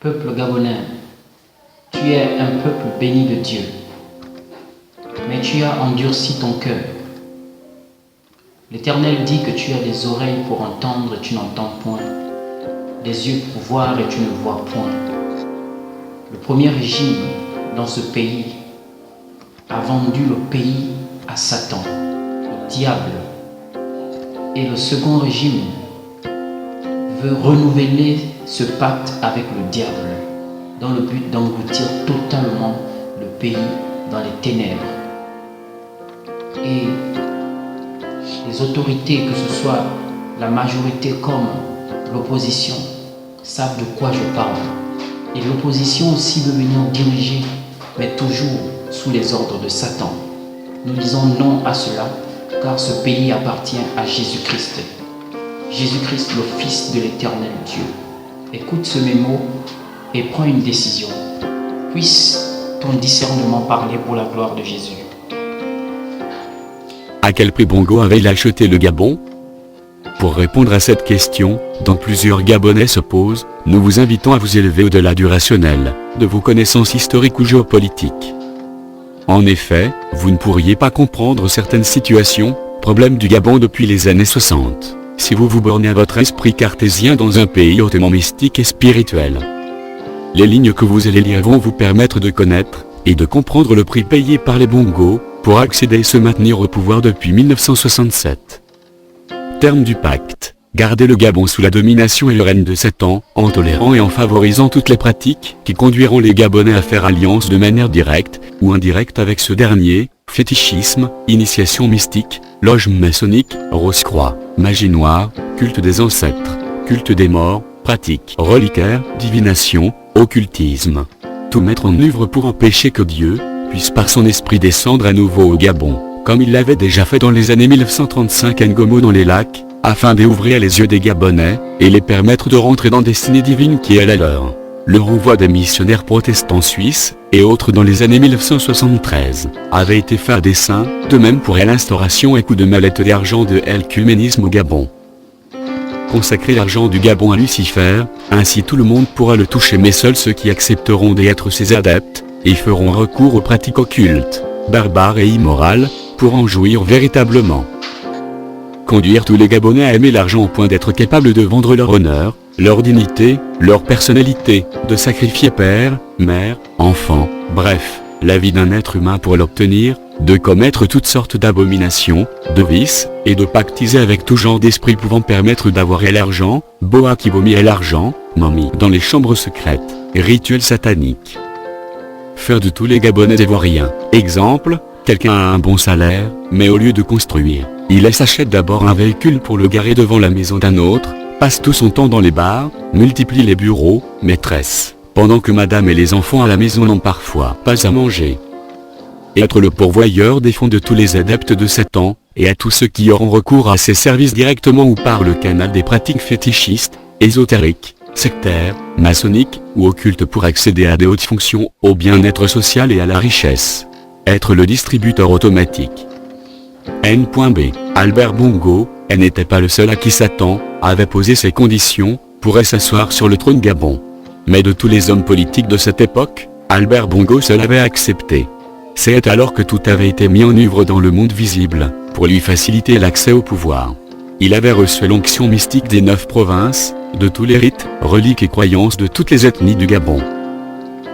Peuple gabonais, tu es un peuple béni de Dieu, mais tu as endurci ton cœur. L'Éternel dit que tu as des oreilles pour entendre et tu n'entends point, des yeux pour voir et tu ne vois point. Le premier régime dans ce pays a vendu le pays à Satan, le diable, et le second régime veut renouveler ce pacte avec le diable dans le but d'engloutir totalement le pays dans les ténèbres. Et les autorités, que ce soit la majorité comme l'opposition, savent de quoi je parle. Et l'opposition aussi veut venir diriger, mais toujours sous les ordres de Satan. Nous disons non à cela, car ce pays appartient à Jésus-Christ. Jésus-Christ, le Fils de l'Éternel Dieu. Écoute ce mémo et prends une décision. Puisse ton discernement parler pour la gloire de Jésus. À quel prix Bongo avait-il acheté le Gabon? Pour répondre à cette question, dont plusieurs Gabonais se posent, nous vous invitons à vous élever au-delà du rationnel, de vos connaissances historiques ou géopolitiques. En effet, vous ne pourriez pas comprendre certaines situations, problèmes du Gabon depuis les années 60, si vous vous bornez à votre esprit cartésien dans un pays hautement mystique et spirituel. Les lignes que vous allez lire vont vous permettre de connaître, et de comprendre le prix payé par les Bongos, pour accéder et se maintenir au pouvoir depuis 1967. Terme du pacte. Garder le Gabon sous la domination et le règne de 7 ans, en tolérant et en favorisant toutes les pratiques qui conduiront les Gabonais à faire alliance de manière directe ou indirecte avec ce dernier, fétichisme, initiation mystique, loge maçonnique, rose-croix, magie noire, culte des ancêtres, culte des morts, pratiques reliquaires, divination, occultisme. Tout mettre en œuvre pour empêcher que Dieu puisse par son esprit descendre à nouveau au Gabon, comme il l'avait déjà fait dans les années 1935 à Ngomo dans les lacs, afin d'ouvrir les yeux des Gabonais, et les permettre de rentrer dans la destinée divine qui est la leur. Le renvoi des missionnaires protestants suisses, et autres dans les années 1973, avait été fait à dessein, de même pour l'instauration et coup de mallette d'argent de l'œcuménisme au Gabon. Consacrer l'argent du Gabon à Lucifer, ainsi tout le monde pourra le toucher mais seuls ceux qui accepteront d'être ses adeptes, et feront recours aux pratiques occultes, barbares et immorales, pour en jouir véritablement. Conduire tous les Gabonais à aimer l'argent au point d'être capables de vendre leur honneur, leur dignité, leur personnalité, de sacrifier père, mère, enfant, bref, la vie d'un être humain pour l'obtenir, de commettre toutes sortes d'abominations, de vices, et de pactiser avec tout genre d'esprit pouvant permettre d'avoir et l'argent, boa qui vomit et l'argent, momie dans les chambres secrètes, rituels sataniques. Faire de tous les Gabonais des vauriens. Exemple, quelqu'un a un bon salaire, mais au lieu de construire, il s'achète d'abord un véhicule pour le garer devant la maison d'un autre, passe tout son temps dans les bars, multiplie les bureaux, maîtresse, pendant que madame et les enfants à la maison n'ont parfois pas à manger. Et être le pourvoyeur des fonds de tous les adeptes de 7 ans, et à tous ceux qui auront recours à ces services directement ou par le canal des pratiques fétichistes, ésotériques, sectaires, maçonniques ou occultes pour accéder à des hautes fonctions, au bien-être social et à la richesse. Être le distributeur automatique. N.B. Albert Bongo, elle n'était pas le seul à qui Satan avait posé ces conditions, pourrait s'asseoir sur le trône Gabon. Mais de tous les hommes politiques de cette époque, Albert Bongo seul avait accepté. C'est alors que tout avait été mis en œuvre dans le monde visible, pour lui faciliter l'accès au pouvoir. Il avait reçu l'onction mystique des 9 provinces, de tous les rites, reliques et croyances de toutes les ethnies du Gabon.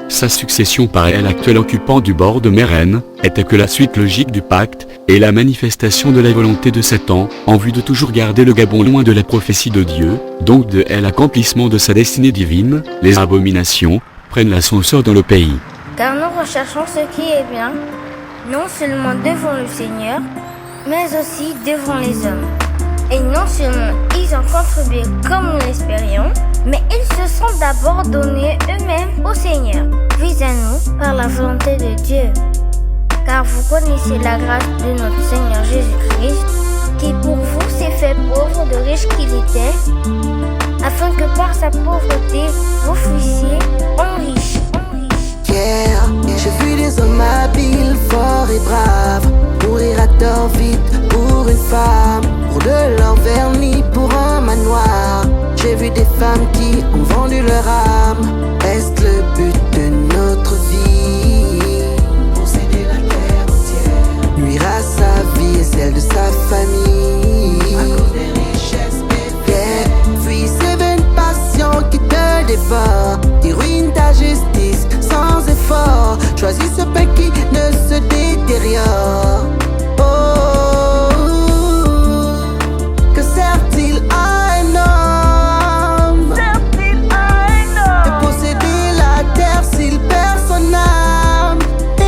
Sa succession par l'actuel occupant du bord de Mérène, était que la suite logique du pacte, et la manifestation de la volonté de Satan, en vue de toujours garder le Gabon loin de la prophétie de Dieu, donc de l'accomplissement de sa destinée divine, les abominations, prennent l'ascenseur dans le pays. Car nous recherchons ce qui est bien, non seulement devant le Seigneur, mais aussi devant les hommes. Et non seulement ils ont contribué comme nous l'espérions, mais ils se sont d'abord donnés eux-mêmes au Seigneur, vis à nous par la volonté de Dieu. Car vous connaissez la grâce de notre Seigneur Jésus-Christ, qui pour vous s'est fait pauvre de riche qu'il était, afin que par sa pauvreté vous fussiez en riche. Yeah, j'ai vu des hommes habiles, forts et braves, mourir à tort vite pour une femme, pour de l'or verni pour un manoir. J'ai vu des femmes qui ont vendu leur âme. Est-ce le but de notre vie? Posséder la terre entière, nuire à sa vie et celle de sa famille, à cause des richesses éphémères. Puis c'est une passion qui te dévore, qui ruine ta justice sans effort. Choisis ce pain qui ne se détériore. Oh, que sert-il à un homme de posséder la terre s'il perd son âme? I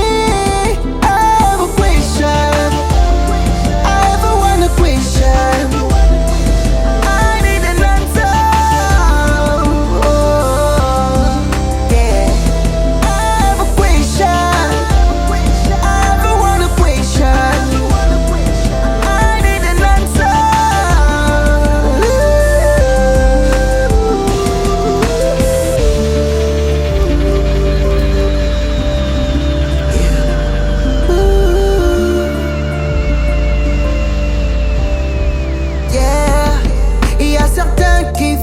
have a question, I have one question, I need an answer. Oh, yeah. I have a question, I have one question, I need an answer. Yeah, il y a certains qui